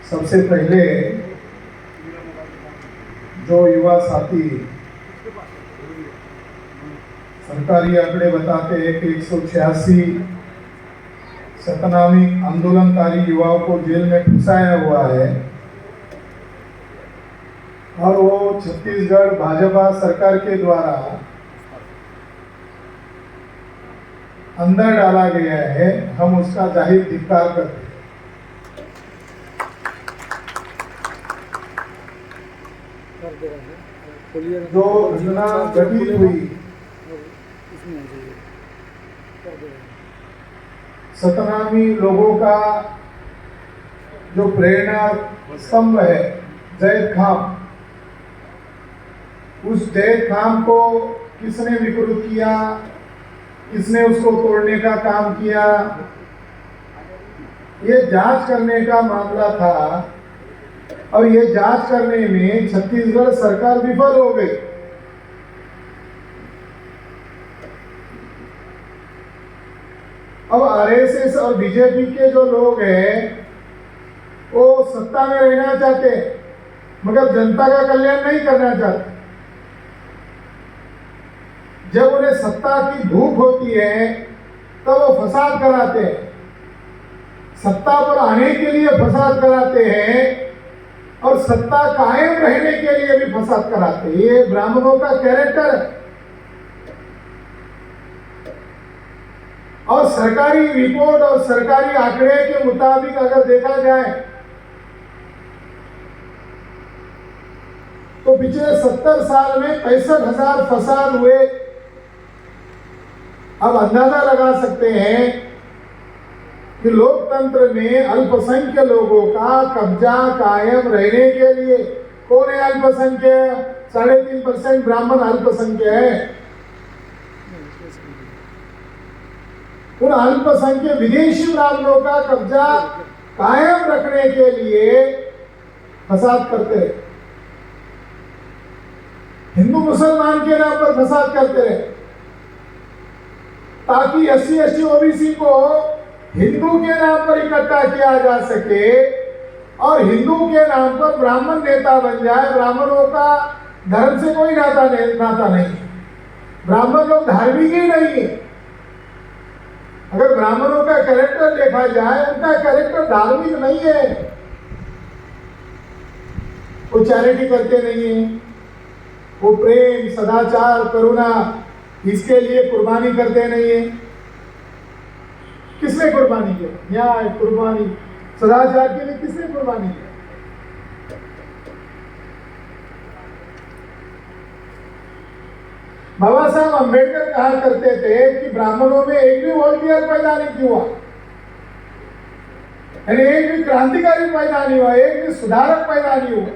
सबसे पहले जो युवा साथी सरकारी आंकड़े बताते हैं कि 186 सतनामी आंदोलनकारी युवाओं को जेल में फंसाया हुआ है और वो छत्तीसगढ़ भाजपा सरकार के द्वारा अंदर डाला गया है। हम उसका जाहिर धिक्कार करते हैं। जो घटना घटित हुई सतनामी लोगों का जो प्रेरणा स्तंभ है जैद खान, उस जैद खान को किसने विकृत किया, किसने उसको तोड़ने का काम किया, ये जांच करने का मामला था और ये जांच करने में छत्तीसगढ़ सरकार विफल हो गई। अब आरएसएस और बीजेपी के जो लोग हैं वो सत्ता में रहना चाहते हैं मगर जनता का कल्याण नहीं करना चाहते। जब उन्हें सत्ता की भूख होती है तब वो फसाद कराते हैं, सत्ता पर आने के लिए फसाद कराते हैं और सत्ता कायम रहने के लिए भी फसाद कराते हैं। ये ब्राह्मणों का कैरेक्टर है। और सरकारी रिपोर्ट और सरकारी आंकड़े के मुताबिक अगर देखा जाए तो पिछले 70 साल में 65,000 फसाद हुए। अब अंदाजा लगा सकते हैं कि लोकतंत्र में अल्पसंख्यक लोगों का कब्जा कायम रहने के लिए कौन है अल्पसंख्यक? 3.5% ब्राह्मण अल्पसंख्यक है। उन अल्पसंख्यक विदेशी ब्राह्मणों का कब्जा कायम रखने के लिए फसाद करते रहे, हिंदू मुसलमान के नाम पर फसाद करते रहे ताकि SC/ST OBC को हिंदू के नाम पर इकट्ठा किया जा सके और हिंदू के नाम पर ब्राह्मण नेता बन जाए। ब्राह्मणों का धर्म से कोई नाता नहीं, ब्राह्मण लोग धार्मिक ही नहीं है। अगर ब्राह्मणों का कैरेक्टर देखा जाए उनका कैरेक्टर धार्मिक नहीं है। वो चैरिटी करते नहीं है, वो प्रेम सदाचार करुणा इसके लिए कुर्बानी करते नहीं है। किसने कुर्बानी किया? न्याय कुर्बानी सदाचार के लिए किसने कुर्बानी किया? बाबा साहब अम्बेडकर कहा करते थे कि ब्राह्मणों में एक भी वॉलंटियर पैदा नहीं हुआ, यानी एक भी क्रांतिकारी पैदा नहीं हुआ, एक भी सुधारक पैदा नहीं हुआ।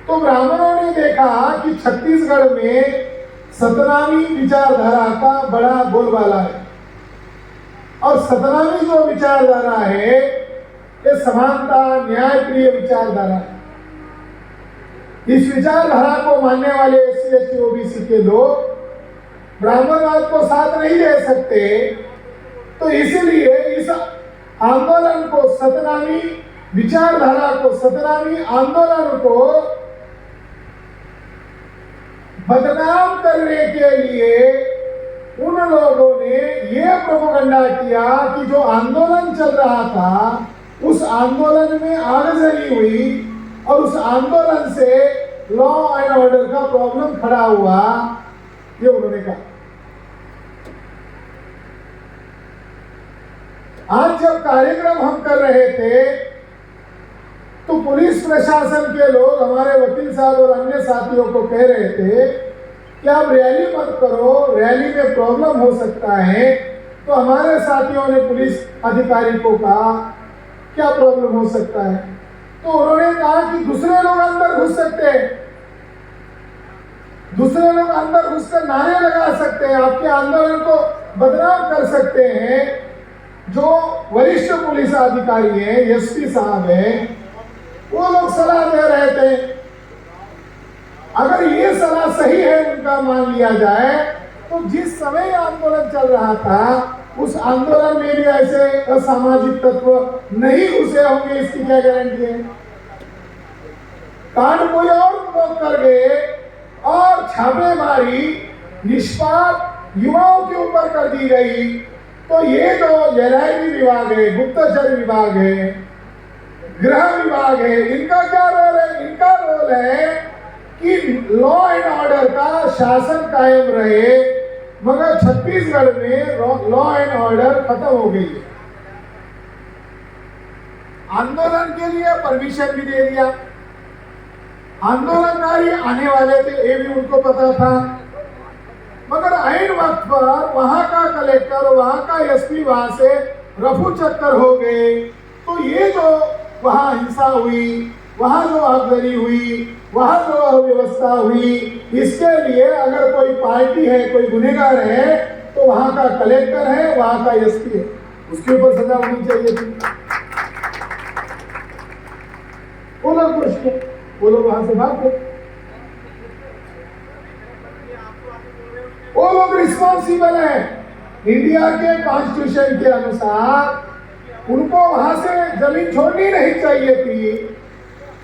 तो ब्राह्मणों ने देखा कि छत्तीसगढ़ में सतनामी विचारधारा का बड़ा बोलबाला है और सतनामी जो विचारधारा है ये समानता न्याय प्रिय विचारधारा है। इस विचारधारा को मानने वाले SC/ST OBC के लोग ब्राह्मणवाद को साथ नहीं दे सकते। तो इसलिए इस आंदोलन को सतनामी विचारधारा को सतनामी आंदोलन को बदनाम करने के लिए उन लोगों ने यह प्रोपेगेंडा किया कि जो आंदोलन चल रहा था उस आंदोलन में आगजनी हुई और उस आंदोलन से लॉ एंड ऑर्डर का प्रॉब्लम खड़ा हुआ, ये उन्होंने कहा। आज जब कार्यक्रम हम कर रहे थे तो पुलिस प्रशासन के लोग हमारे वकील साहब और अन्य साथियों को कह रहे थे कि आप रैली मत करो, रैली में प्रॉब्लम हो सकता है। तो हमारे साथियों ने पुलिस अधिकारी को कहा क्या प्रॉब्लम हो सकता है? तो उन्होंने कहा कि दूसरे लोग अंदर घुस सकते हैं, दूसरे लोग अंदर घुसकर नारे लगा सकते हैं, आपके आंदोलन को बदनाम कर सकते हैं। जो वरिष्ठ पुलिस अधिकारी हैं, SP साहब हैं, वो लोग सलाह दे रहे थे। अगर ये सलाह सही है उनका मान लिया जाए तो जिस समय आंदोलन चल रहा था उस आंदोलन में भी ऐसे असामाजिक तत्व नहीं घुसे होंगे, इसकी क्या गारंटी है? कांड कोई और लोग कर गए और छापेमारी निष्पाप युवाओं के ऊपर कर दी गई, तो ये जो एलआईबी विभाग है, गुप्तचर विभाग है, गृह विभाग है, इनका क्या रोल है? इनका रोल है कि लॉ एंड ऑर्डर का शासन कायम रहे, मगर छत्तीसगढ़ में लॉ एंड ऑर्डर खत्म हो गई है। आंदोलन के लिए परमिशन भी दे दिया, आंदोलनकारी आने वाले थे ये भी उनको पता था, मगर ऐन वक्त पर वहां का कलेक्टर, वहां का एसपी वहां से रफू चक्कर हो गए, तो ये जो वहां हिंसा हुई, वहां जो आगजनी हुई, वहां जो अव्यवस्था हुई, इसके लिए अगर कोई पार्टी है, कोई गुनहगार है, तो वहां का कलेक्टर है, वहां का एसपी है, उसके ऊपर सजा होनी चाहिए थी। वो लोग प्रश्न, वो लोग वहां से भाग गए, वो लोग रिस्पॉन्सिबल है। इंडिया के कॉन्स्टिट्यूशन के अनुसार उनको वहां से जमीन छोड़नी नहीं चाहिए थी,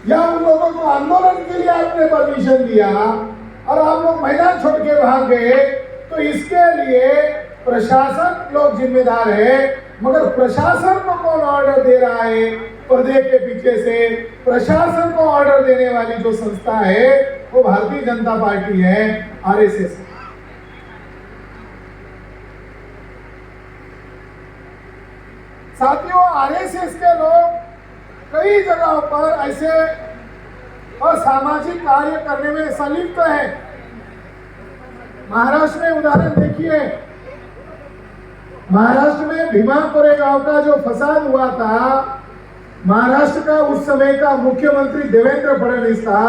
या उन लोगों को आंदोलन के लिए आपने परमिशन दिया और आप लोग मैदान छोड़ के भाग गए, तो इसके लिए प्रशासन लोग जिम्मेदार है। मगर प्रशासन को कौन ऑर्डर दे रहा है? पर्दे के पीछे से प्रशासन को ऑर्डर देने वाली जो संस्था है वो भारतीय जनता पार्टी है, आरएसएस। साथियों, आरएसएस के लोग कई जगहों पर ऐसे असामाजिक कार्य करने में संलिप्त है। महाराष्ट्र में उदाहरण देखिए, महाराष्ट्र में भीमा कोरेगांव का जो फसाद हुआ था, महाराष्ट्र का उस समय का मुख्यमंत्री देवेंद्र फडणवीस था,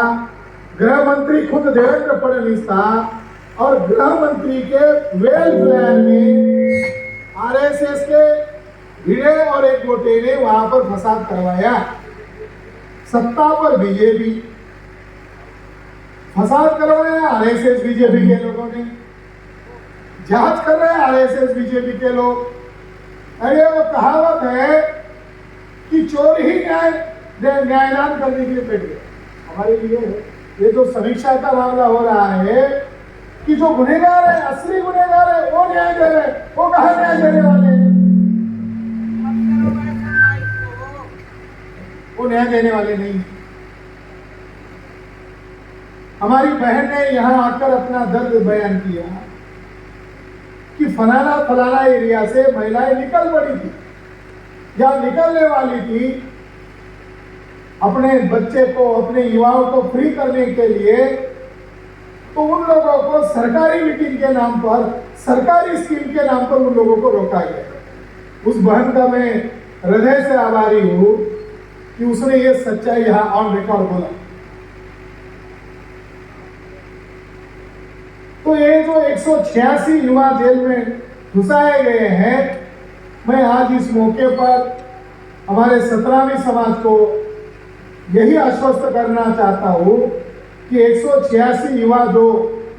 गृह मंत्री खुद देवेंद्र फडणवीस था, और गृह मंत्री के वेल प्लान में आरएसएस के भिड़े और एक गोटे ने वहां पर फसाद करवाया। सत्ता पर बीजेपी, फसाद करवाया आरएसएस बीजेपी के लोगों ने, जांच कर रहे हैं आरएसएस बीजेपी के लोग। अरे वो कहावत है कि चोर ही न्यायदान करने के लिए बैठ गए। हमारे लिए ये जो समीक्षा का मामला हो रहा है कि जो गुनहगार है, असली गुनहगार है, वो न्याय दे रहे, वो कहा न्याय देने वाले, वो न्याय देने वाले नहीं। हमारी बहन ने यहां आकर अपना दर्द बयान किया कि फलाना फलाना एरिया से महिलाएं निकल पड़ी थी या निकलने वाली थी, अपने बच्चे को, अपने युवाओं को फ्री करने के लिए, तो उन लोगों को सरकारी मीटिंग के नाम पर, सरकारी स्कीम के नाम पर उन लोगों को रोका गया। उस बहन का मैं हृदय से आभारी हूं कि उसने ये सच्चाई यहां ऑन रिकॉर्ड बोला। तो ये जो 186 युवा जेल में घुसाए गए हैं, मैं आज इस मौके पर हमारे सतनामी समाज को यही आश्वस्त करना चाहता हूं कि 186 युवा जो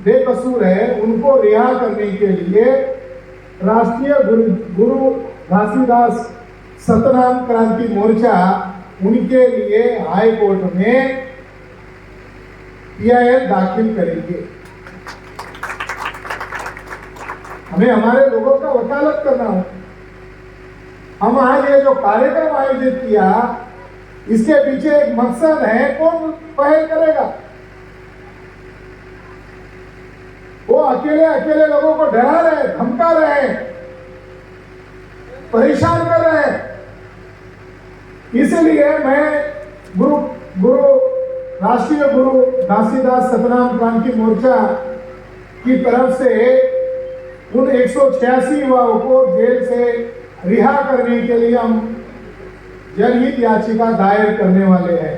बेकसूर है, उनको रिहा करने के लिए राष्ट्रीय गुरु घासीदास सतनाम क्रांति मोर्चा उनके लिए हाई कोर्ट में पीआईएल दाखिल करेंगे। हमें हमारे लोगों का वकालत करना हो। हम आज ये जो कार्यक्रम आयोजित किया, इसके पीछे एक मकसद है, कौन पहल करेगा? वो अकेले अकेले लोगों को डरा रहे, धमका रहे, परेशान कर रहे हैं। इसलिए मैं राष्ट्रीय गुरु घासीदास सतनाम क्रांति मोर्चा की तरफ से उन 186 युवाओं को जेल से रिहा करने के लिए हम जनहित याचिका दायर करने वाले हैं।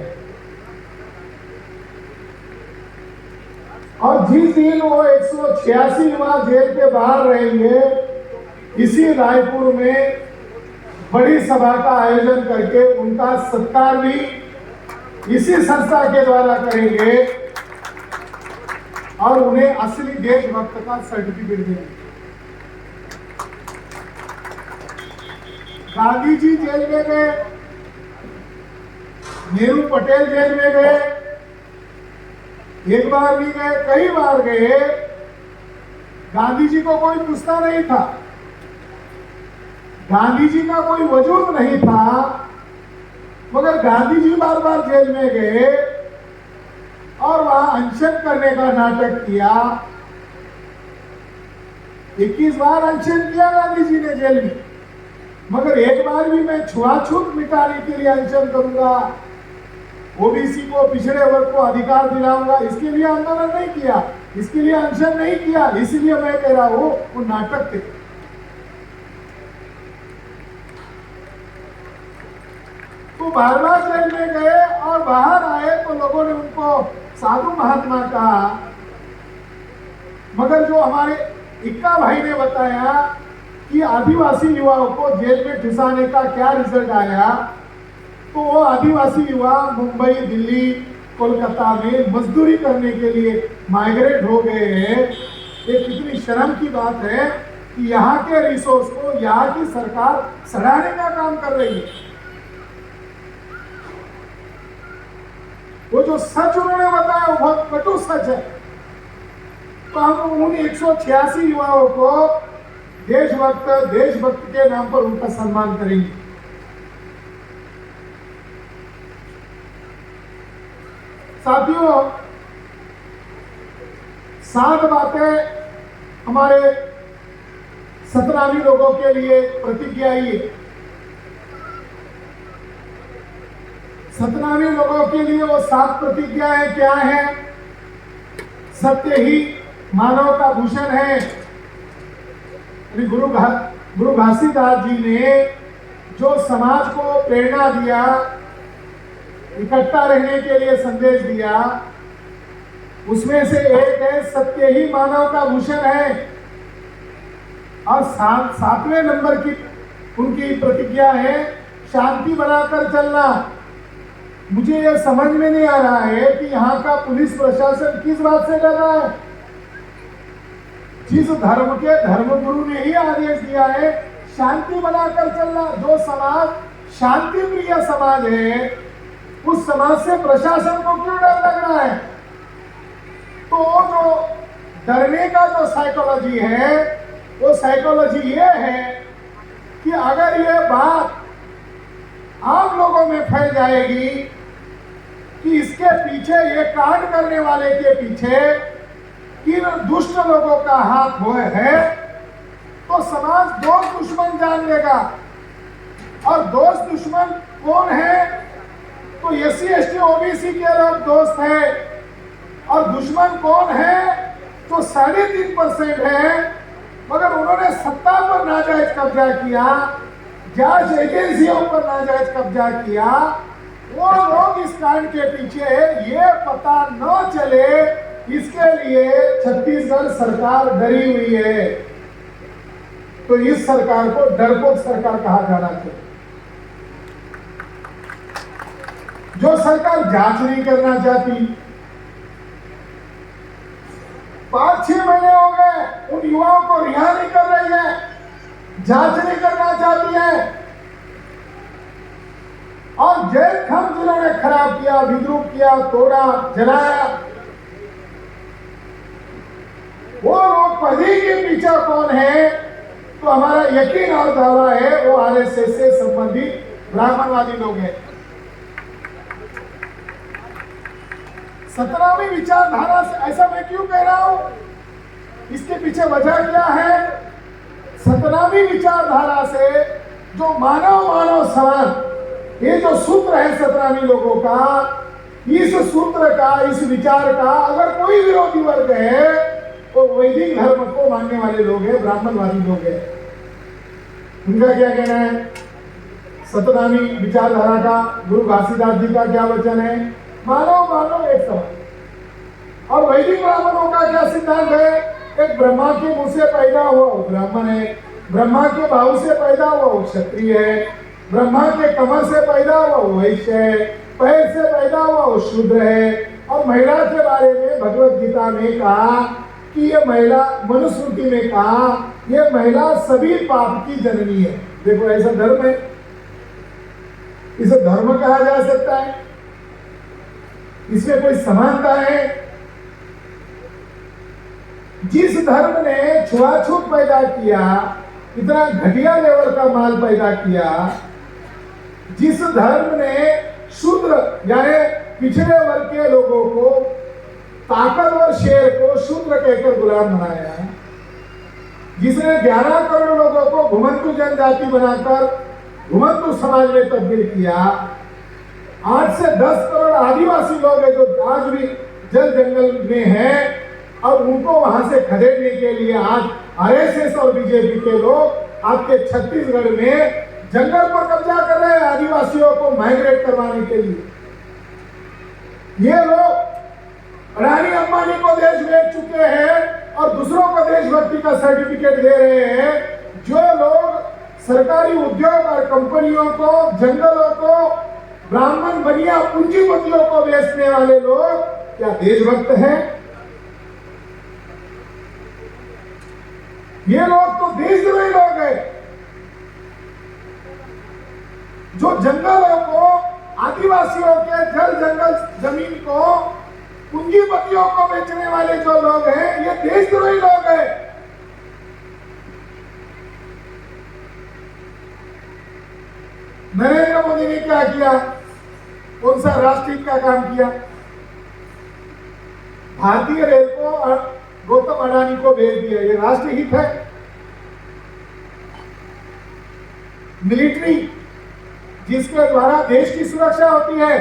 और जिस दिन वो 186 युवा जेल के बाहर रहेंगे, इसी रायपुर में बड़ी सभा का आयोजन करके उनका सत्कार भी इसी संस्था के द्वारा करेंगे और उन्हें असली देशभक्त का सर्टिफिकेट देंगे। गांधी जी जेल में गए, नेहरू पटेल जेल में गए, एक बार भी गए, कई बार गए, गांधी जी को कोई पूछता नहीं था, गांधी जी का कोई वजूद नहीं था, मगर गांधी जी बार बार जेल में गए और वहां अनशन करने का नाटक किया। 21 बार अनशन किया गांधी जी ने जेल में, मगर एक बार भी मैं छुआछूत मिटाने के लिए अनशन करूंगा, ओबीसी को, पिछड़े वर्ग को अधिकार दिलाऊंगा, इसके लिए आंदोलन नहीं किया, इसके लिए अनशन नहीं किया। इसलिए मैं कह रहा हूं वो नाटक थे। तो बार बार जेल में गए और बाहर आए तो लोगों ने उनको साधु महात्मा कहा, मगर जो हमारे इक्का भाई ने बताया कि आदिवासी युवाओं को जेल में घुसाने का क्या रिजल्ट आया, तो वो आदिवासी युवा मुंबई, दिल्ली, कोलकाता में मजदूरी करने के लिए माइग्रेट हो गए हैं। ये कितनी शर्म की बात है कि यहाँ के रिसोर्स को यहाँ की सरकार सड़ाने का काम कर रही है। वो जो सच उन्होंने बताया वो बहुत कटु सच है। तो हम उन 186 युवाओं को देशभक्त के नाम पर उनका सम्मान करेंगे। साथियों, 7 बातें हमारे सतनामी लोगों के लिए प्रतिज्ञा ही है। सतनामी लोगों के लिए वो 7 प्रतिज्ञाएं क्या है? सत्य ही मानव का भूषण है। गुरु घासीदास जी ने जो समाज को प्रेरणा दिया, इकट्ठा रहने के लिए संदेश दिया, उसमें से एक है सत्य ही मानव का भूषण है। और 7वें नंबर की उनकी प्रतिज्ञा है शांति बनाकर चलना। मुझे यह समझ में नहीं आ रहा है कि यहाँ का पुलिस प्रशासन किस बात से डर रहा है। जिस धर्म के धर्मगुरु ने ही आदेश दिया है शांति बनाकर चलना, जो समाज शांति प्रिय समाज है, उस समाज से प्रशासन को क्यों डर लग रहा है? तो जो डरने का जो साइकोलॉजी है, वो साइकोलॉजी ये है कि अगर ये बात आम लोगों में फैल जाएगी कि इसके पीछे, ये कांड करने वाले के पीछे किन दुष्ट लोगों का हाथ हुए है, तो समाज दोस्त दुश्मन जान लेगा। और दोस्त दुश्मन कौन है? तो SC ST OBC के लोग दोस्त है। और दुश्मन कौन है? तो 3.5% है, मगर उन्होंने सत्ता पर नाजायज कब्जा किया, जांच एजेंसियों पर नाजायज कब्जा किया। वो लोग इस कांड के पीछे ये पता न चले, इसके लिए छत्तीसगढ़ सरकार डरी हुई है। तो इस सरकार को डरपोक सरकार कहा जाना चाहिए। जो सरकार जांच नहीं करना चाहती, 5-6 महीने हो गए उन युवाओं को रिहा नहीं कर रही है, जांच नहीं करना चाहती है। और जेल खंड जिन्होंने खराब किया, विद्रूप किया, तोड़ा, जलाया, वो लोग पढ़ी के पीछे कौन है? तो हमारा यकीन और दावा है वो RSS से संबंधित ब्राह्मणवादी लोग हैं। सतनामी विचारधारा से, ऐसा मैं क्यों कह रहा हूं? इसके पीछे वजह क्या है? सतनामी विचारधारा से जो मानव समान, ये जो सूत्र है सतनामी लोगों का, इस सूत्र का, इस विचार का अगर कोई विरोधी वर्ग है तो वैदिक धर्म को मानने वाले लोग हैं, ब्राह्मणवादी लोग हैं। उनका क्या कहना है? सतनामी विचारधारा का गुरु घासीदास जी का क्या वचन है? मानव एक समान। और वैदिक ब्राह्मणों का क्या सिद्धांत है? एक ब्रह्मा के मुंह से पैदा हुआ वो ब्राह्मण है, ब्रह्मा के बाहु से पैदा हुआ वो क्षत्रिय है, ब्रह्मा के कमर से पैदा हुआ वो वैश्य है, पैर से पैदा हुआ वो शूद्र है। और महिला के बारे में भगवत गीता में कहा कि ये महिला, मनुस्मृति में कहा ये महिला सभी पाप की जननी है। देखो ऐसा धर्म है, इसे धर्म कहा जा सकता है? इसमें कोई समानता है? जिस धर्म ने छुआछूत पैदा किया, इतना घटिया लेवल का माल पैदा किया, जिस धर्म ने शूद्र यानी पिछड़े वर्ग के लोगों को, ताकतवर शेर को शूद्र कहकर गुलाम बनाया, जिसने 11 करोड़ लोगों को घुमंतु जनजाति बनाकर घुमंतु समाज में तब्दील किया, 8 से 10 करोड़ आदिवासी लोग हैं जो आज भी जल जंगल में हैं, और उनको वहां से खदेड़ने के लिए आज आरएसएस और बीजेपी के लोग आपके छत्तीसगढ़ में जंगल पर कब्जा कर रहे हैं, आदिवासियों को माइग्रेट करवाने के लिए। ये लोग रानी अंबानी को देश बेच चुके हैं और दूसरों को देशभक्ति का सर्टिफिकेट दे रहे हैं। जो लोग सरकारी उद्योग और कंपनियों को, जंगलों को, ब्राह्मण बनिया पूंजीपतियों को बेचने वाले लोग क्या देशभक्त हैं? ये लोग तो देशद्रोही लोग हैं, जो जंगलों को, आदिवासियों के जल जंगल जमीन को पूंजीपतियों को बेचने वाले जो लोग हैं, ये देशद्रोही लोग हैं। नरेंद्र मोदी ने क्या किया? कौन सा राष्ट्रहित का काम किया? भारतीय रेल को गौतम अडानी को भेज दिया, ये राष्ट्रहित है? मिलिट्री जिसके द्वारा देश की सुरक्षा होती है,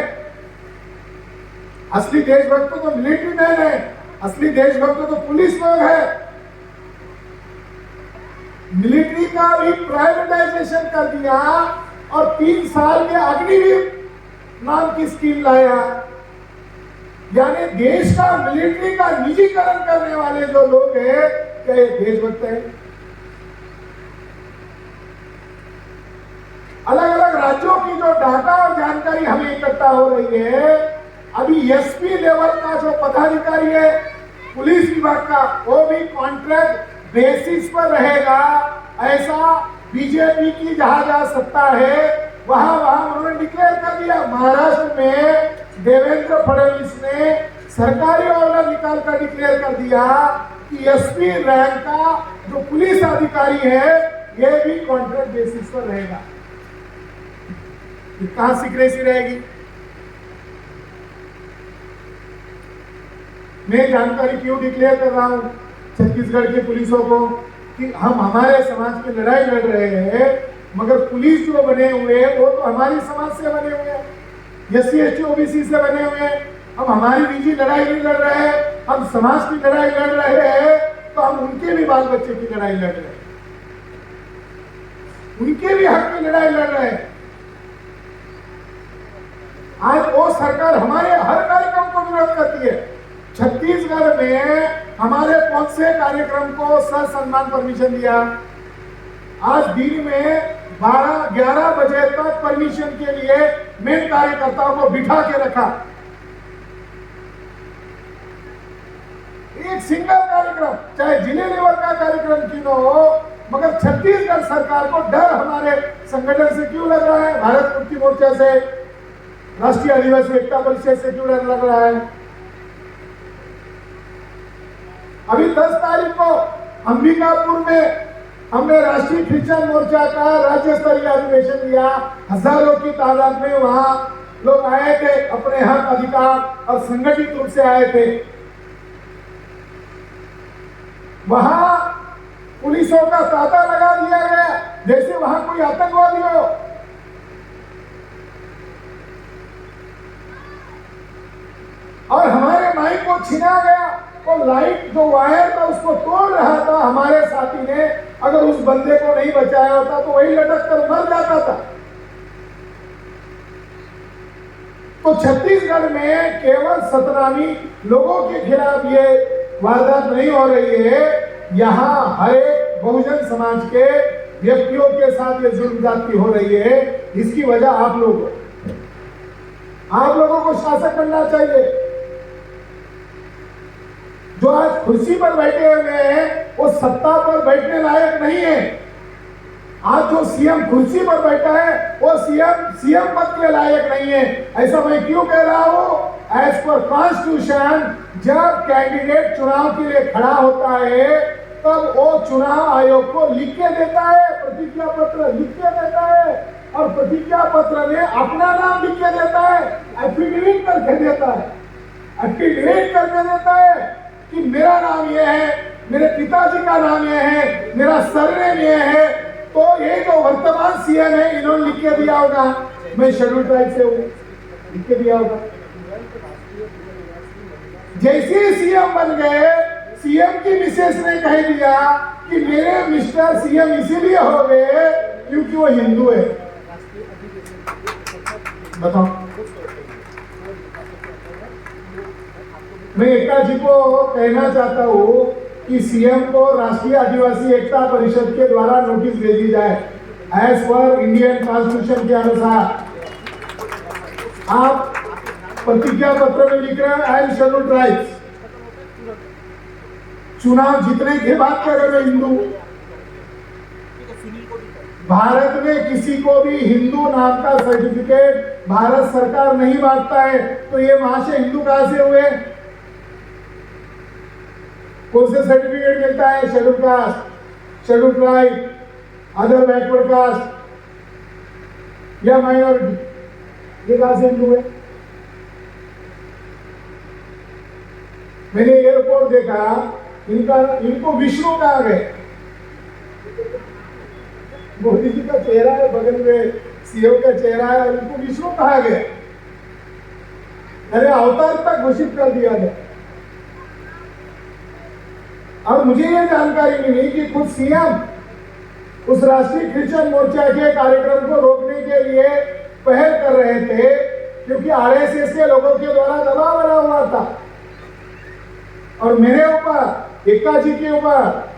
असली देशभक्त तो मिलिट्री मैन है, असली देशभक्त तो पुलिस लोग है। मिलिट्री का भी प्राइवेटाइजेशन कर दिया और 3 साल के अग्निवीर नाम की स्कीम लाया, यानी देश का मिलिट्री का निजीकरण करने वाले जो लोग हैं, क्या ये देशभक्त हैं? अलग अलग राज्यों की जो डाटा और जानकारी हमें इकट्ठा हो रही है, अभी एसपी लेवल का जो पदाधिकारी है पुलिस विभाग का, वो भी कॉन्ट्रैक्ट बेसिस पर रहेगा, ऐसा बीजेपी की जहां जहां सत्ता है वहां वहां उन्होंने डिक्लेयर कर दिया। महाराष्ट्र में देवेंद्र फडणवीस ने सरकारी ऑर्डर निकाल कर डिक्लेयर कर दिया कि एसपी रैंक का जो पुलिस अधिकारी है ये भी कॉन्ट्रैक्ट बेसिस पर रहेगा। कहां सीक्रेसी रहेगी? मैं जानकारी क्यों डिक्लेयर कर रहा हूं छत्तीसगढ़ के पुलिसों को कि हम हमारे समाज की लड़ाई लड़ रहे हैं, मगर पुलिस जो बने हुए हैं वो तो हमारी समाज से बने हुए हैं, एससी एसटी ओबीसी से बने हुए हैं। हम हमारी निजी लड़ाई नहीं लड़ रहे हैं, हम समाज की लड़ाई लड़ रहे हैं, तो हम उनके भी बाल बच्चे की लड़ाई लड़ रहे हैं, उनके भी हक की लड़ाई लड़ रहे हैं। आज वो सरकार हमारे हर कार्यक्रम को विरोध करती है। छत्तीसगढ़ में हमारे कौन से कार्यक्रम को ससम्मान परमिशन दिया? आज दिन में 12-11 बजे तक परमिशन के लिए मेन कार्यकर्ताओं को बिठा के रखा। एक सिंगल कार्यक्रम, चाहे जिले लेवल का कार्यक्रम क्यों हो, मगर छत्तीसगढ़ सरकार को डर हमारे संगठन से क्यों लग रहा है? भारत मुक्ति मोर्चा से, राष्ट्रीय आदिवासी एकता परिषद से क्यों डर लग रहा है? अभी 10 तारीख को अंबिकापुर में हमने राष्ट्रीय क्रिश्चियन मोर्चा का राज्य स्तरीय अधिवेशन लिया। हजारों की तादाद में वहां लोग आए थे, अपने हक अधिकार और संगठित रूप से आए थे। वहां पुलिसों का तांता लगा दिया गया जैसे वहां कोई आतंकवादी हो। और हमारे माइक को छीना गया, वो लाइट जो वायर था उसको तोड़ रहा था हमारे साथी ने, अगर उस बंदे को नहीं बचाया होता तो वही लटक कर मर जाता था। तो छत्तीसगढ़ में केवल सतनामी लोगों के खिलाफ ये वारदात नहीं हो रही है, यहाँ हर एक बहुजन समाज के व्यक्तियों के साथ ये जुल्म ज्यादती हो रही है। इसकी वजह आप लोगों को शासक बनना चाहिए। जो आज कुर्सी पर बैठे हुए हैं वो सत्ता पर बैठने लायक नहीं है। आज जो सीएम कुर्सी पर बैठा है वो सीएम पद के लायक नहीं है। ऐसा मैं क्यों कह रहा हूं? एज पर कॉन्स्टिट्यूशन जब कैंडिडेट चुनाव के लिए खड़ा होता है तब वो चुनाव आयोग को लिख के देता है, प्रतिज्ञा पत्र लिख के देता है, और प्रतिज्ञा पत्र में अपना नाम लिख के देता है, एफिडेविट करके देता है, एफिडेविट करके देता है कि मेरा नाम ये है, मेरे पिताजी का नाम ये है, मेरा सरनेम ये है। तो ये जो वर्तमान सीएम है इन्होंने लिख के दिया होगा मैं शेड्यूल ट्राइब से हूं, लिख के दिया होगा। जैसे सीएम बन गए, सीएम की मिसेस ने कह दिया कि मेरे मिस्टर सीएम इसीलिए हो गए क्योंकि वो हिंदू है। बताओ, मैं एकता जी को कहना चाहता हूं कि सीएम को राष्ट्रीय आदिवासी एकता परिषद के द्वारा नोटिस भेजी जाए। एज पर इंडियन कॉन्स्टिट्यूशन के अनुसार आप प्रतिज्ञा पत्र में लिख रहे हैं आई एम शेड्यूल्ड ट्राइब्स, चुनाव जीतने के बाद कह रहे हिंदू। भारत में किसी को भी हिंदू नाम का सर्टिफिकेट भारत सरकार नहीं बांटता है, तो ये वहां से हिंदू कहां से हुए? कौन से सर्टिफिकेट मिलता है? Schedule caste, schedule tribe, other backward caste या माइनॉरिटी, ये कहां से हिंदू है? मैंने एयरपोर्ट देखा, इनको विष्णु कहा गए। मोदी जी का चेहरा है, बगल में सीएम का चेहरा है, और इनको विष्णु कहा गया। अरे अवतार तक घोषित कर दिया गया। और मुझे ये जानकारी मिली कि खुद सीएम उस राष्ट्रीय क्रिश्चियन मोर्चा के कार्यक्रम को रोकने के लिए पहल कर रहे थे, क्योंकि आरएसएस के लोगों के द्वारा दबाव बना हुआ था। और मेरे ऊपर, एकता जी के ऊपर,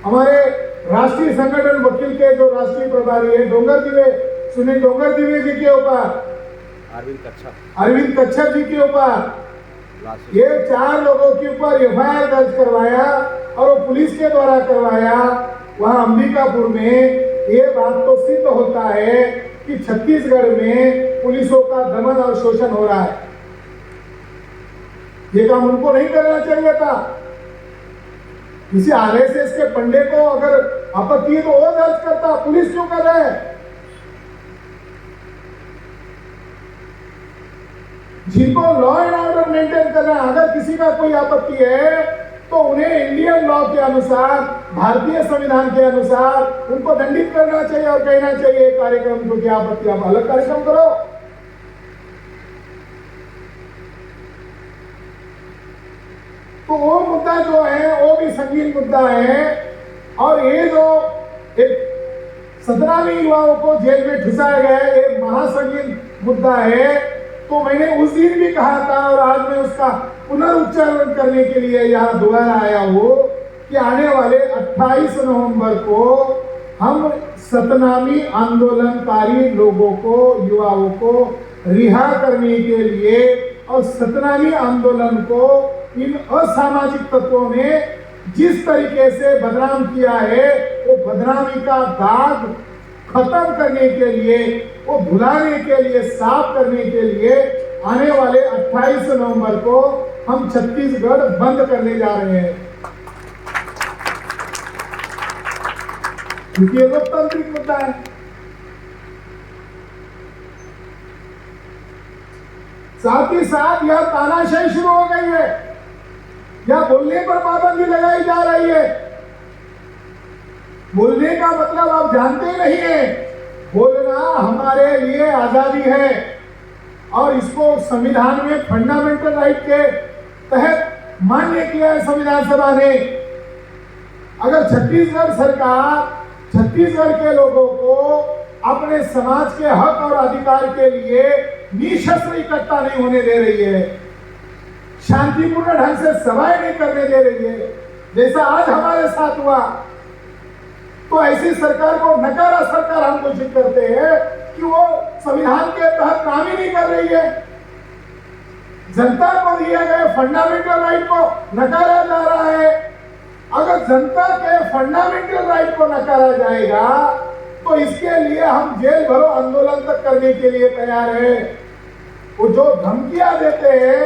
हमारे राष्ट्रीय संगठन वकील के जो राष्ट्रीय प्रभारी है सुनील डोंगर दिवे जी के ऊपर, अरविंद कच्छप जी के ऊपर, ये 4 लोगों के ऊपर एफआईआर दर्ज करवाया और वो पुलिस के द्वारा करवाया। वहां अंबिकापुर में ये बात तो सिद्ध होता है कि छत्तीसगढ़ में पुलिसों का दमन और शोषण हो रहा है। ये काम उनको नहीं करना चाहिए था। किसी आरएसएस के पंडे को अगर आपत्ति है तो वो दर्ज करता, पुलिस क्यों कर रहा है? जिनको लॉ एंड ऑर्डर मेंटेन करना है, अगर किसी का कोई आपत्ति है तो उन्हें इंडियन लॉ के अनुसार, भारतीय संविधान के अनुसार उनको दंडित करना चाहिए और कहना चाहिए कार्यक्रम को क्या आपत्ति, आप अलग कार्यक्रम करो। तो वो मुद्दा जो है वो भी संगीन मुद्दा है। और ये जो एक 17वीं युवाओं को जेल में ठुसाया गया है, एक महासंगीन मुद्दा है। तो मैंने उस दिन भी कहा था और आज मैं उसका पुनरुच्चारण करने के लिए यहाँ दोबारा आया हूँ कि आने वाले 28 नवंबर को हम सतनामी आंदोलनकारी लोगों को, युवाओं को रिहा करने के लिए और सतनामी आंदोलन को इन असामाजिक तत्वों ने जिस तरीके से बदनाम किया है, वो बदनामी का दाग खत्म करने के लिए, वो भुलाने के लिए, साफ करने के लिए आने वाले 28 नवंबर को हम छत्तीसगढ़ बंद करने जा रहे हैं। क्योंकि ये लोकतांत्रिक मुद्दा है। साथ ही साथ यह तानाशाही शुरू हो गई है, या बोलने पर पाबंदी लगाई जा रही है। बोलने का मतलब आप जानते नहीं है। बोलना हमारे लिए आजादी है और इसको संविधान में फंडामेंटल राइट के तहत मान्य किया है संविधान सभा ने। अगर छत्तीसगढ़ सरकार छत्तीसगढ़ के लोगों को अपने समाज के हक और अधिकार के लिए निशस्त्र इकट्ठा नहीं होने दे रही है, शांतिपूर्ण ढंग से सभाएं नहीं करने दे रही है, जैसा आज हमारे साथ हुआ, तो ऐसी सरकार को नकारा सरकार हम घोषित करते हैं कि वो संविधान के तहत काम ही नहीं कर रही है। जनता को दिए गए फंडामेंटल राइट को नकारा जा रहा है। अगर जनता के फंडामेंटल राइट को नकारा जाएगा तो इसके लिए हम जेल भरो आंदोलन तक करने के लिए तैयार है। वो जो धमकियां देते हैं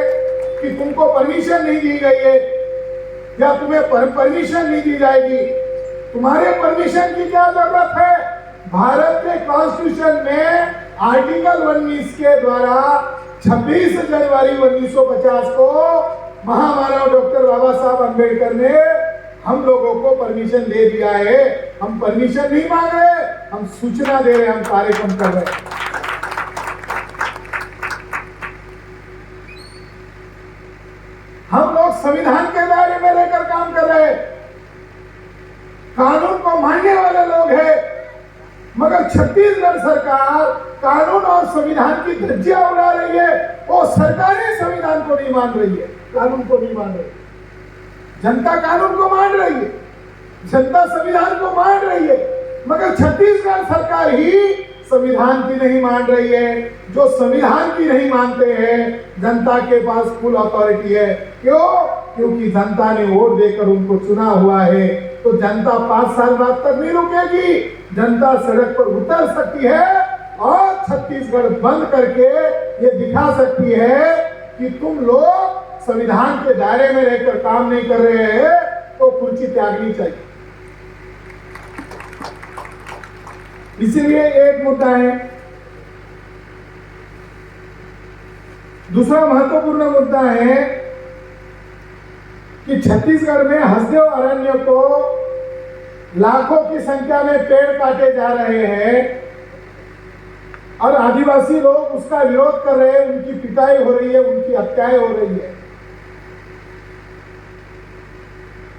कि तुमको परमिशन नहीं दी गई है या तुम्हें परमिशन नहीं दी जाएगी, तुम्हारे परमिशन की क्या जरूरत है? भारत के कॉन्स्टिट्यूशन में आर्टिकल 19 के द्वारा 26 जनवरी 1950 को महामानव डॉक्टर बाबा साहब अंबेडकर ने हम लोगों को परमिशन दे दिया है। हम परमिशन नहीं मांग रहे, हम सूचना दे रहे, हम कार्यक्रम कर रहे हैं। हम लोग संविधान के दायरे में रहकर काम कर रहे हैं, कानून को मानने वाले लोग हैं, मगर छत्तीसगढ़ सरकार कानून और संविधान की धज्जियां उड़ा रही है। वो सरकार ही संविधान को नहीं मान रही है, कानून को नहीं मान रही। जनता कानून को मान रही है, जनता संविधान को मान रही है, मगर छत्तीसगढ़ सरकार ही संविधान की नहीं मान रही है। जो संविधान की नहीं मानते हैं, जनता के पास फुल अथॉरिटी है। क्यों? क्योंकि जनता ने वोट देकर उनको चुना हुआ है। तो जनता 5 साल बाद तक नहीं रुकेगी, जनता सड़क पर उतर सकती है और छत्तीसगढ़ बंद करके ये दिखा सकती है कि तुम लोग संविधान के दायरे में रहकर काम नहीं कर रहे हैं, तो कुर्सी त्यागनी चाहिए। इसीलिए एक मुद्दा है। दूसरा महत्वपूर्ण मुद्दा है कि छत्तीसगढ़ में हसदेव अरण्य को लाखों की संख्या में पेड़ काटे जा रहे हैं और आदिवासी लोग उसका विरोध कर रहे हैं। उनकी पिटाई हो रही है, उनकी हत्याएं हो रही है।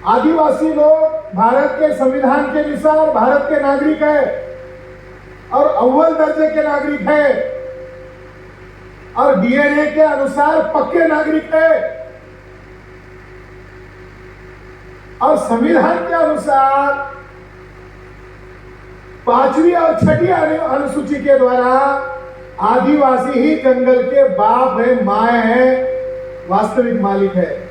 आदिवासी लोग भारत के संविधान के अनुसार भारत के नागरिक है और अव्वल दर्जे के नागरिक है और डीएनए के अनुसार पक्के नागरिक है और संविधान के अनुसार 5वीं और 6वीं अनुसूची के द्वारा आदिवासी ही जंगल के बाप है, मां है, वास्तविक मालिक है।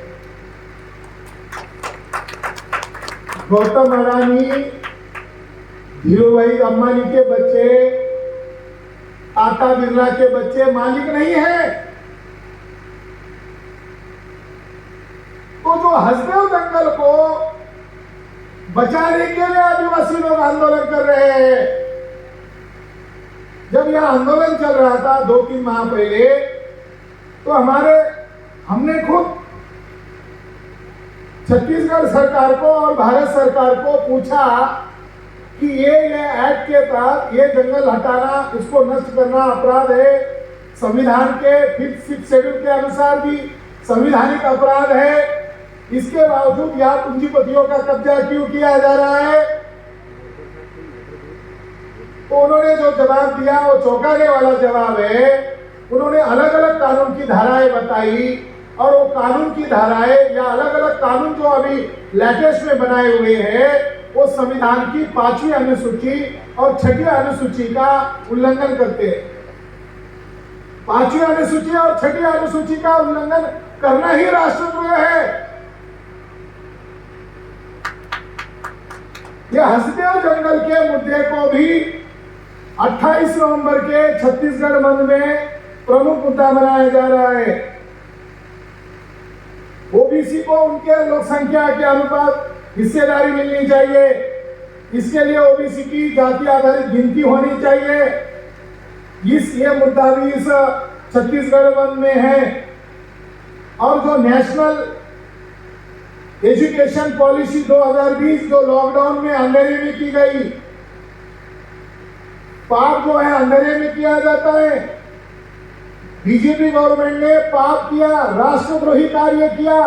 गौतम अडानी, धीरूभाई अंबानी के बच्चे, टाटा बिरला के बच्चे मालिक नहीं है। तो जो हसदेव जंगल को बचाने के लिए आदिवासी लोग आंदोलन कर रहे हैं। जब यह आंदोलन चल रहा था 2-3 माह पहले, तो हमने खुद छत्तीसगढ़ सरकार को और भारत सरकार को पूछा कि ये एक्ट के तहत ये जंगल हटाना, इसको नष्ट करना अपराध है। संविधान के 5th शेड्यूल के अनुसार भी संवैधानिक अपराध है। इसके बावजूद यहाँ पूंजीपतियों का कब्जा क्यों किया जा रहा है? तो उन्होंने जो जवाब दिया वो चौंकाने वाला जवाब है। उन्होंने अलग अलग कानून की धाराएं बताई और वो कानून की धाराएं या अलग अलग कानून जो अभी लेटेस्ट में बनाए हुए हैं, वो संविधान की 5वीं अनुसूची और 6वीं अनुसूची का उल्लंघन करते हैं। 5वीं अनुसूची और 6वीं अनुसूची का उल्लंघन करना ही राष्ट्रद्रोह है। यह हसदेव जंगल के मुद्दे को भी 28 नवंबर के छत्तीसगढ़ बंद में प्रमुख मुद्दा बनाया जा रहा है। ओबीसी को उनके लोक संख्या के अनुपात हिस्सेदारी मिलनी चाहिए। इसके लिए ओबीसी की जाति आधारित गिनती होनी चाहिए। ये मुद्दा भी इस छत्तीसगढ़ बंद में है। और जो नेशनल एजुकेशन पॉलिसी 2020 जो लॉकडाउन में अंधेरे में की गई, पाप जो है अंधेरे में किया जाता है। बीजेपी गवर्नमेंट ने पाप किया, राष्ट्रद्रोही कार्य किया।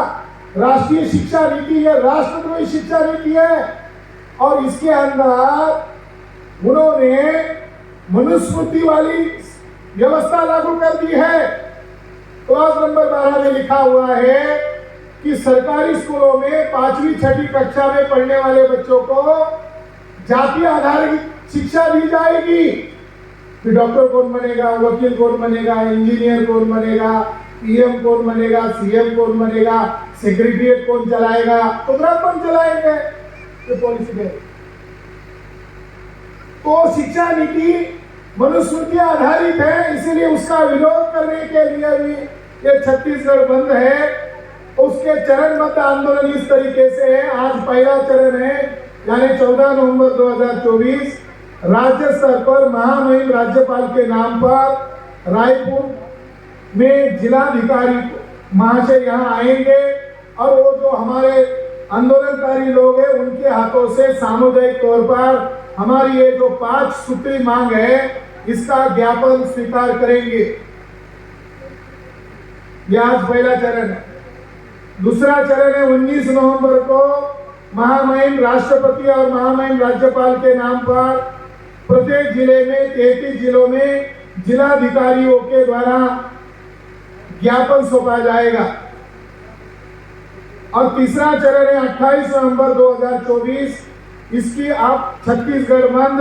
राष्ट्रीय शिक्षा नीति ये राष्ट्रद्रोही शिक्षा नीति है और इसके अंदर उन्होंने मनुस्मृति वाली व्यवस्था लागू कर दी है। क्लॉज नंबर 12 में लिखा हुआ है कि सरकारी स्कूलों में 5वीं 6वीं कक्षा में पढ़ने वाले बच्चों को जाति आधारित शिक्षा दी जाएगी। फिर डॉक्टर कौन बनेगा, वकील कौन बनेगा, इंजीनियर कौन बनेगा, पीएम कौन बनेगा, सीएम कौन बनेगा, सेक्रेटरिएट कौन चलाएगा, प्रोग्राम कौन चलाएंगे, ये पॉलिसी है। तो शिक्षा नीति मनुस्मृति आधारित है, इसीलिए उसका विरोध करने के लिए भी ये छत्तीसगढ़ बंद है। उसके चरणबद्ध आंदोलन इस तरीके से है। आज पहला चरण है, यानी 14 नवंबर 2024 राज्य स्तर पर महामहिम राज्यपाल के नाम पर रायपुर में जिलाधिकारी महाशय यहाँ आएंगे और वो जो हमारे आंदोलनकारी लोग हैं उनके हाथों से सामुदायिक तौर पर हमारी ये जो 5 सूत्री मांग है इसका ज्ञापन स्वीकार करेंगे। यह आज पहला चरण है। दूसरा चरण है 19 नवंबर को महामहिम राष्ट्रपति और महामहिम राज्यपाल के नाम पर प्रत्येक जिले में 33 जिलों में जिलाधिकारियों के द्वारा ज्ञापन सौंपा जाएगा। और तीसरा चरण है 28 नवंबर 2024, इसकी आप छत्तीसगढ़ बंद,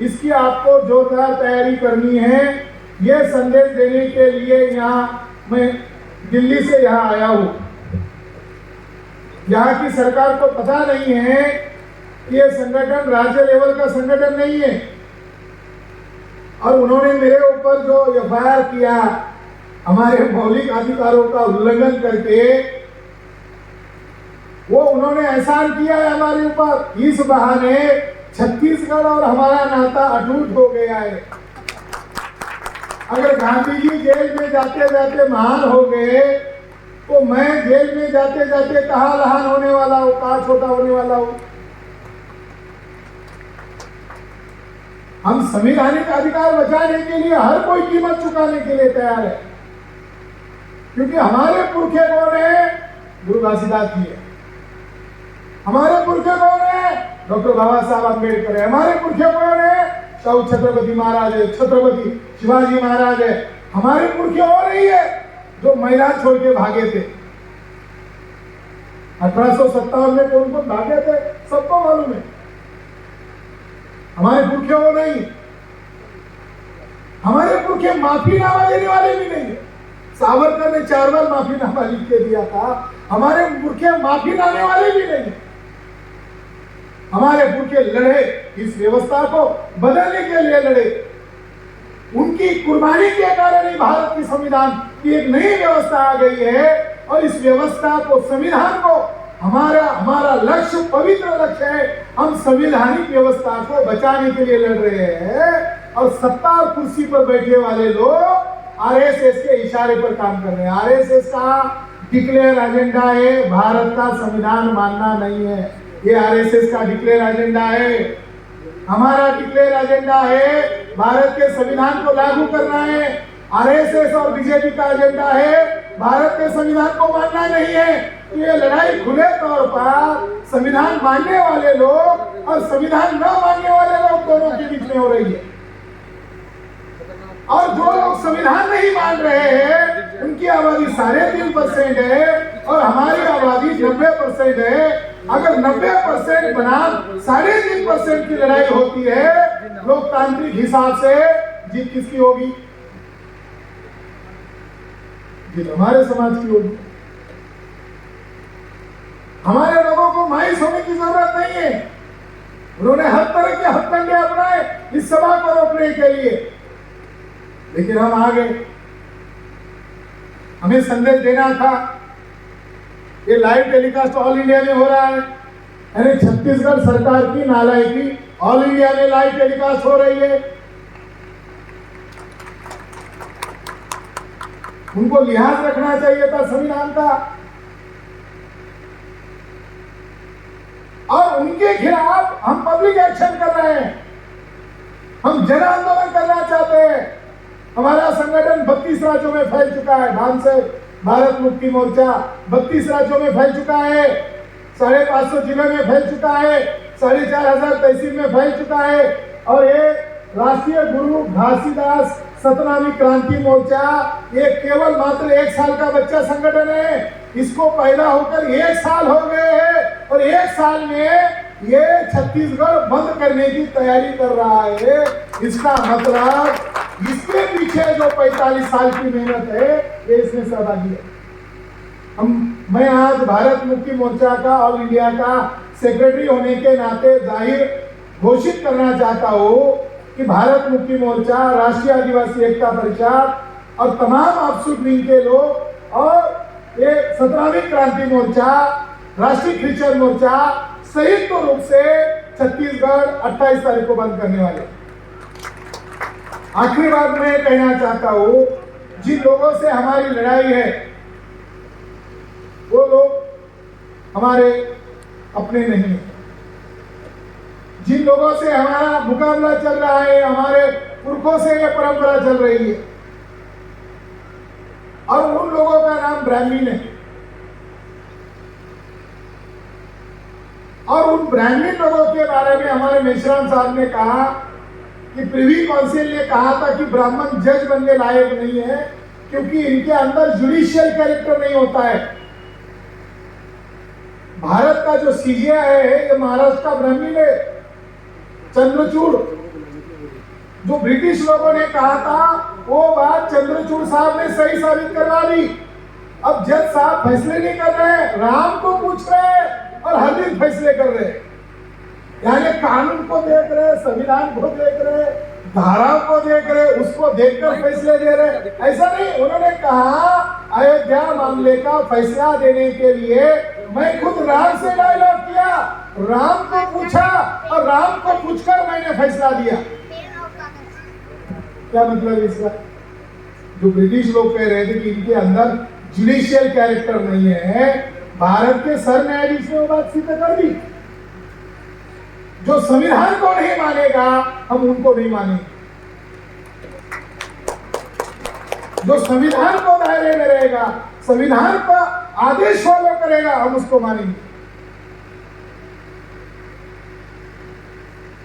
इसकी आपको जोरदार तैयारी करनी है। यह संदेश देने के लिए यहाँ मैं दिल्ली से यहाँ आया हूँ। यहाँ की सरकार को पता नहीं है कि यह संगठन राज्य लेवल का संगठन नहीं है और उन्होंने मेरे ऊपर जो एफआईआर किया हमारे मौलिक अधिकारों का उल्लंघन करके, वो उन्होंने एहसान किया है हमारे ऊपर। इस बहाने छत्तीसगढ़ और हमारा नाता अटूट हो गया है। अगर गांधी जी जेल में जाते जाते महान हो गए तो मैं जेल में जाते जाते कहाँ महान होने वाला हूँ, कहाँ छोटा होने वाला हूँ। हम संवैधानिक अधिकार बचाने के लिए हर कोई कीमत चुकाने के लिए तैयार है, क्योंकि हमारे पुरखे कौन है? गुरु घासीदास जी है। हमारे पुरखे कौन है? डॉक्टर बाबा साहब अम्बेडकर है। हमारे पुरखे कौन है? शाहू छत्रपति महाराज है, छत्रपति शिवाजी महाराज है। हमारे पुरखे और नहीं है जो मैदान छोड़ के भागे थे। 1857 में कौन कौन भागे थे सबको मालूम है। हमारे पुरखे वो नहीं। हमारे पुरखे माफीनामा देने वाले भी नहीं है। सावरकर ने 4 बार माफीनामा लिख के दिया था। हमारे पुरखे माफीनामे वाले भी नहीं है। हमारे पुरखे लड़े, इस व्यवस्था को बदलने के लिए लड़े। उनकी कुर्बानी के कारण ही भारत की संविधान की एक नई व्यवस्था आ गई है और इस व्यवस्था को, संविधान को, हमारा लक्ष्य, पवित्र लक्ष्य है। हम संवैधानिक व्यवस्था को बचाने के लिए लड़ रहे हैं और सत्ता और कुर्सी पर बैठे वाले लोग आरएसएस के इशारे पर काम कर रहे हैं। आरएसएस का डिक्लेयर एजेंडा है भारत का संविधान मानना नहीं है। ये आरएसएस का डिक्लेयर एजेंडा है। हमारा डिक्लेयर एजेंडा है भारत के संविधान को लागू करना है। आरएसएस और बीजेपी का एजेंडा है भारत के संविधान को मानना नहीं है। तो ये लड़ाई खुले तौर पर संविधान मानने वाले लोग और संविधान न मानने वाले लोग दोनों के बीच में हो रही है। और जो लोग संविधान नहीं मान रहे हैं उनकी आबादी 3.5% है और हमारी आबादी 90% है। अगर 90% बनाम 3.5% की लड़ाई होती है लोकतांत्रिक हिसाब से, जीत किसकी होगी? जीत हमारे समाज की होगी। हमारे लोगों को मायूस होने की जरूरत नहीं है। उन्होंने हर तरह के हथकंडे अपनाए इस सभा को रोकने के लिए, लेकिन हम आ गए। हमें संदेश देना था। ये लाइव टेलीकास्ट ऑल इंडिया में हो रहा है, यानी छत्तीसगढ़ सरकार की नालायकी ऑल इंडिया में लाइव टेलीकास्ट हो रही है। उनको लिहाज रखना चाहिए था संविधान का। और उनके खिलाफ हम पब्लिक एक्शन कर रहे हैं। हम जन आंदोलन करना चाहते हैं। हमारा संगठन 32 राज्यों में फैल चुका है। भान से भारत मुक्ति मोर्चा 32 राज्यों में फैल चुका है, 550 जिलों में फैल चुका है, 4,500 तहसील में फैल चुका है। और ये राष्ट्रीय गुरु घासीदास सतनामी क्रांति मोर्चा ये केवल मात्र 1 साल का बच्चा संगठन है। इसको पैदा होकर 1 साल हो गए हैं और 1 साल में ये छत्तीसगढ़ बंद करने की तैयारी कर रहा है। इसका मतलब इसके पीछे जो 45 साल की मेहनत है ये इसमें सहभागी है। मैं आज भारत मुक्ति मोर्चा का ऑल इंडिया का सेक्रेटरी होने के नाते जाहिर घोषित करना चाहता हूँ कि भारत मुक्ति मोर्चा, राष्ट्रीय आदिवासी एकता परिषद और तमाम ऑफशूट विंग के लोग और ये 17वीं क्रांति मोर्चा, राष्ट्रीय क्रिश्चियन मोर्चा संयुक्त रूप से छत्तीसगढ़ 28 तारीख को बंद करने वाले। आखिरी बात मैं कहना चाहता हूं, जिन लोगों से हमारी लड़ाई है वो लोग हमारे अपने नहीं है। जिन लोगों से हमारा मुकाबला चल रहा है, हमारे पुरखों से ये परंपरा चल रही है, और उन लोगों का नाम ब्राह्मीण है। और उन ब्राह्मीण लोगों के बारे में हमारे मेश्राम साहब ने कहा कि प्रिवी काउंसिल ने कहा था कि ब्राह्मण जज बनने लायक नहीं है क्योंकि इनके अंदर जुडिशियल कैरेक्टर नहीं होता है। भारत का जो सीजीआई है ये महाराष्ट्र का ब्राह्मीण है, चंद्रचूड़। जो ब्रिटिश लोगों ने कहा था वो बात चंद्रचूड़ साहब ने सही साबित करवा दी। अब जज साहब फैसले नहीं कर रहे हैं, राम को पूछ रहे हैं और हर दिन फैसले कर रहे हैं। यानी कानून को देख रहे, संविधान को देख रहे, धाराओं को देख रहे, उसको देखकर फैसले दे रहे। ऐसा नहीं, उन्होंने कहा अयोध्या मामले का फैसला देने के लिए मैं खुद राम से डायलॉग किया, राम को पूछा और राम को पूछकर मैंने फैसला दिया। क्या मतलब इसका? जो ब्रिटिश लोग कह रहे थे कि इनके अंदर जुडिशियल कैरेक्टर नहीं है, भारत के सर न्यायाधीश ने वो बात सिद्ध कर दी। जो संविधान को नहीं मानेगा हम उनको नहीं मानेंगे, जो संविधान को दायरे में रहेगा, संविधान का आदेश फॉलो करेगा, हम उसको मानेंगे।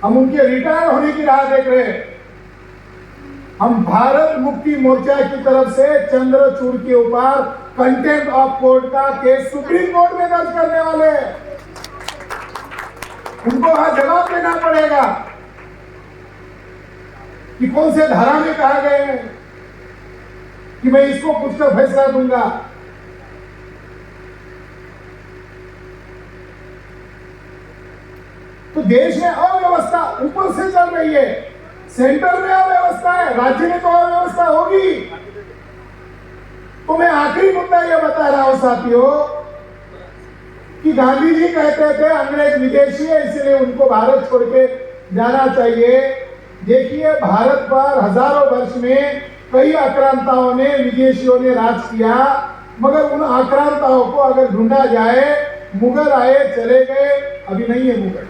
हम उनके रिटायर होने की राह देख रहे हैं। हम भारत मुक्ति मोर्चा की तरफ से चंद्रचूड़ के ऊपर कंटेम्प्ट ऑफ कोर्ट का केस सुप्रीम कोर्ट में दर्ज करने वाले हैं। उनको वहां जवाब देना पड़ेगा कि कौन से धारा में कहा गए हैं कि मैं इसको पूछकर फैसला दूंगा। तो देश में अव्यवस्था ऊपर से चल रही है, सेंटर में अव्यवस्था है, राज्य में तो अव्यवस्था होगी। तो मैं आखिरी मुद्दा यह बता रहा हूं साथियों कि गांधी जी कहते थे अंग्रेज विदेशी है इसलिए उनको भारत छोड़ के जाना चाहिए। देखिए भारत पर हजारों वर्ष में कई आक्रांताओं ने, विदेशियों ने राज किया, मगर उन आक्रांताओं को अगर ढूंढा जाए, मुगल आए चले गए, अभी नहीं है मुगल।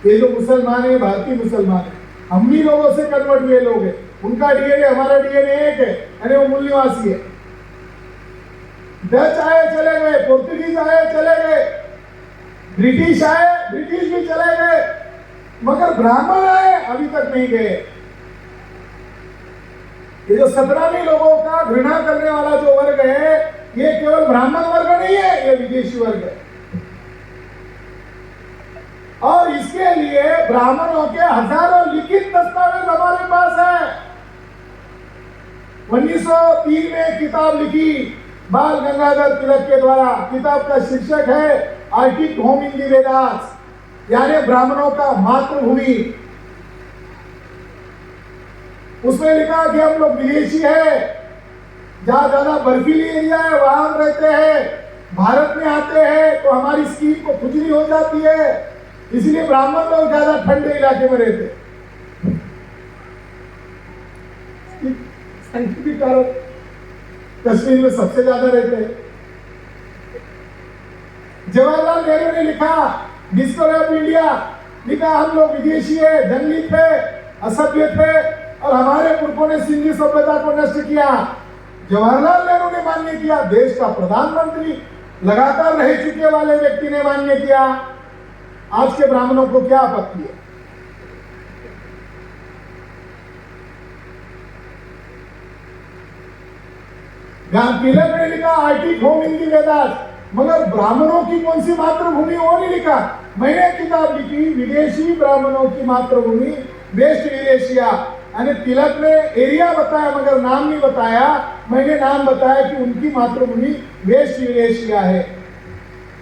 ये जो मुसलमान है भारतीय मुसलमान है, हम भी लोगों से कन्वर्ट हुए लोग हैं, उनका डीएनए हमारा डीएनए एक है, यानी वो मूल निवासी है। डच आए चले गए, पोर्तुगीज आए चले गए, ब्रिटिश आए, ब्रिटिश भी चले गए, मगर ब्राह्मण आए अभी तक नहीं गए। ये जो 17वीं लोगों का घृणा करने वाला जो वर्ग है, ये केवल ब्राह्मण वर्ग नहीं है, ये विदेशी वर्ग है। और इसके लिए ब्राह्मणों के हजारों लिखित दस्तावेज हमारे पास है। 1903 में किताब लिखी बाल गंगाधर तिलक के द्वारा। किताब का शीर्षक है आर्टिक होम इन दी वेदास, यानी ब्राह्मणों का मातृभूमि। उसमें लिखा कि हम लोग विदेशी है, जहां ज्यादा बर्फीली एरिया है वहां हम रहते हैं, भारत में आते हैं तो हमारी स्किन को खुजली हो जाती है, इसलिए ब्राह्मण लोग ज्यादा ठंडे इलाके में रहते। साइंटिफिक कारण कश्मीर में सबसे ज्यादा रहते हैं। जवाहरलाल नेहरू ने लिखा डिस्कवरी ऑफ इंडिया, लिखा हम लोग विदेशी है, जंगली थे, असभ्य थे और हमारे पुरखों ने सिंधी सभ्यता को नष्ट किया। जवाहरलाल नेहरू ने मान्य किया, देश का प्रधानमंत्री लगातार रह चुके वाले व्यक्ति ने मान्य किया। आज के ब्राह्मणों को क्या आपत्ति है? तिलक ने लिखा आर्टिक होम इन दी वेदास, मगर ब्राह्मणों की कौन सी मातृभूमि वो नहीं लिखा। मैंने किताब लिखी विदेशी ब्राह्मणों की मातृभूमि वेस्ट यूरेशिया, यानी तिलक ने एरिया बताया मगर नाम नहीं बताया। मैंने नाम बताया कि उनकी मातृभूमि वेस्ट यूरेशिया है,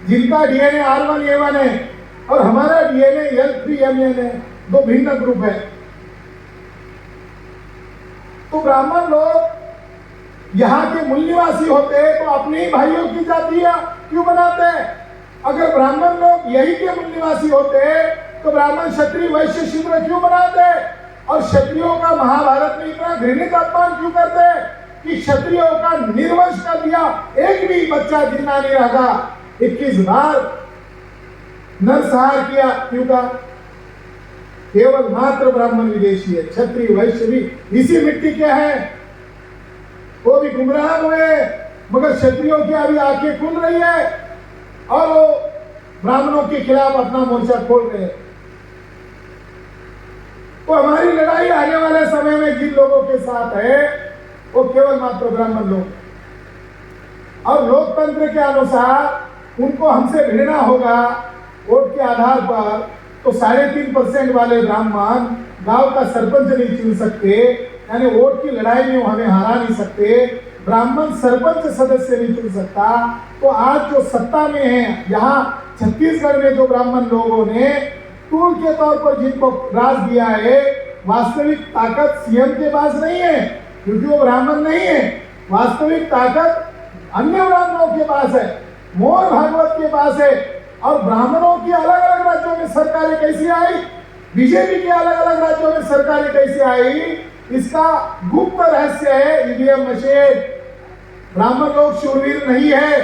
जिनका डीएनए R1A1 है और हमारा डीएनए L3MN है। दो भिन्न ग्रुप है। तो ब्राह्मण लोग यहाँ के मूल निवासी होते तो अपने ही भाइयों की जातियां क्यों बनाते? अगर ब्राह्मण लोग यही के मूल निवासी होते तो ब्राह्मण क्षत्रिय वैश्य शूद्र क्यों बनाते? और क्षत्रियों का महाभारत में इतना घृणित अपमान क्यों करते कि क्षत्रियों का निर्वंश कर दिया, एक भी बच्चा जिंदा नहीं रहा। 21 बार नरसंहार किया, क्यों का? केवल मात्र ब्राह्मण विदेशी है, क्षत्रिय वैश्य भी इसी मिट्टी के हैं। वो भी गुमराह हुए, मगर क्षत्रियों की अभी आंखें खुल रही है और वो ब्राह्मणों के खिलाफ अपना मोर्चा खोल रहे हैं। तो हमारी लड़ाई आने वाले समय में जिन लोगों के साथ है वो केवल मात्र ब्राह्मण लोग। और लोकतंत्र के अनुसार उनको हमसे भिड़ना होगा वोट के आधार पर। तो 3.5% वाले ब्राह्मण गांव का सरपंच नहीं चुन सकते, यानी वोट की लड़ाई में वो हमें हरा नहीं सकते। ब्राह्मण सरपंच सदस्य नहीं चुन सकता। तो आज जो सत्ता में है, यहाँ छत्तीसगढ़ में जो ब्राह्मण लोगों ने टूल के तौर पर जिनको राज दिया है, वास्तविक ताकत सीएम के पास नहीं है, क्योंकि वो ब्राह्मण नहीं है। वास्तविक ताकत अन्य ब्राह्मणों के पास है, मोर भागवत के पास है। और ब्राह्मणों की अलग अलग राज्यों में सरकारें कैसी आई, बीजेपी के अलग अलग राज्यों में सरकारें कैसी आई, इसका गुप्त रहस्य है ईवीएम मशीन। ब्राह्मण लोग शूरवीर नहीं है,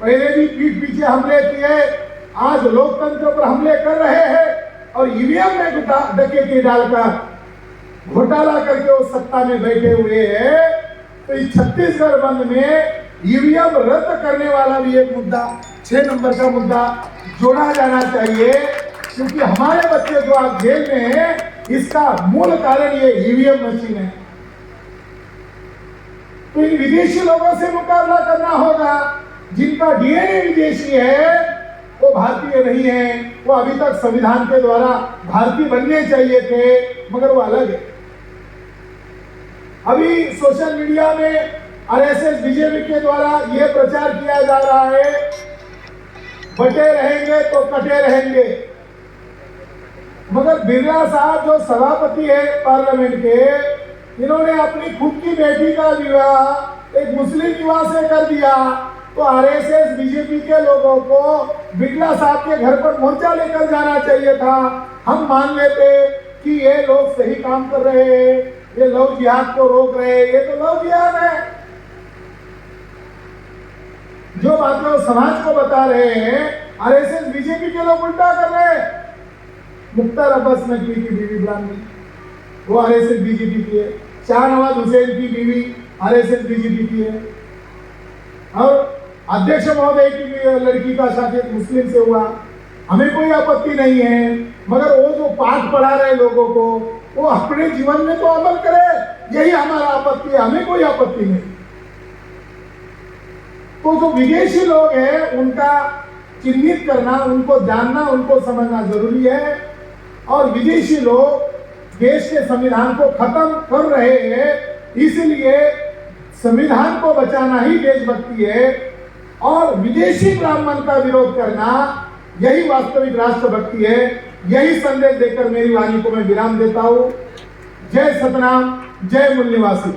पहले भी पीठ पीछे हमले किए, आज लोकतंत्र पर हमले कर रहे हैं और ईवीएम में डकैती डालकर घोटाला करके वो सत्ता में बैठे हुए हैं। तो इस छत्तीसगढ़ बंद में ईवीएम रद्द करने वाला भी एक मुद्दा, 6 नंबर का मुद्दा जोड़ा जाना चाहिए, क्योंकि हमारे बच्चे जो आज जेल में हैं, इसका मूल कारण ये ईवीएम मशीन है। तो इन विदेशी लोगों से मुकाबला करना होगा, जिनका डीएनए विदेशी है, वो भारतीय नहीं है। वो अभी तक संविधान के द्वारा भारतीय बनने चाहिए थे, मगर वो अलग है। अभी सोशल मीडिया में आरएसएस बीजेपी के द्वारा यह प्रचार किया जा रहा है, बटे रहेंगे तो कटे रहेंगे। मगर बिरला साहब जो सभापति है पार्लियामेंट के, इन्होंने अपनी खुद की बेटी का विवाह एक मुस्लिम युवा से कर दिया। तो आरएसएस बीजेपी के लोगों को बिरला साहब के घर पर मोर्चा लेकर जाना चाहिए था। हम मान लेते कि ये लोग सही काम कर रहे हैं, ये लव जिहाद को रोक रहे हैं, ये तो लव जिहाद है। जो बातें वो समाज को बता रहे हैं, आरएसएस बीजेपी के लोग उल्टा कर रहे हैं। मुख्तार अब्बास नकवी की बीवी ब्राह्मणी, वो आरएसएस बीजेपी की है। शाहनवाज हुसैन की बीवी आरएसएस बीजेपी की है। और अध्यक्ष महोदय की लड़की का शादी मुस्लिम से हुआ, हमें कोई आपत्ति नहीं है। मगर वो जो पाठ पढ़ा रहे लोगों को, वो अपने जीवन में तो अमल करे, यही हमारा आपत्ति है, हमें कोई आपत्ति नहीं। तो जो विदेशी लोग हैं उनका चिन्हित करना, उनको जानना, उनको समझना जरूरी है। और विदेशी लोग देश के संविधान को खत्म कर रहे हैं, इसलिए संविधान को बचाना ही देशभक्ति है। और विदेशी ब्राह्मण का विरोध करना यही वास्तविक राष्ट्रभक्ति है। यही संदेश देकर मेरी वाणी को मैं विराम देता हूं। जय सतनाम, जय मूल निवासी।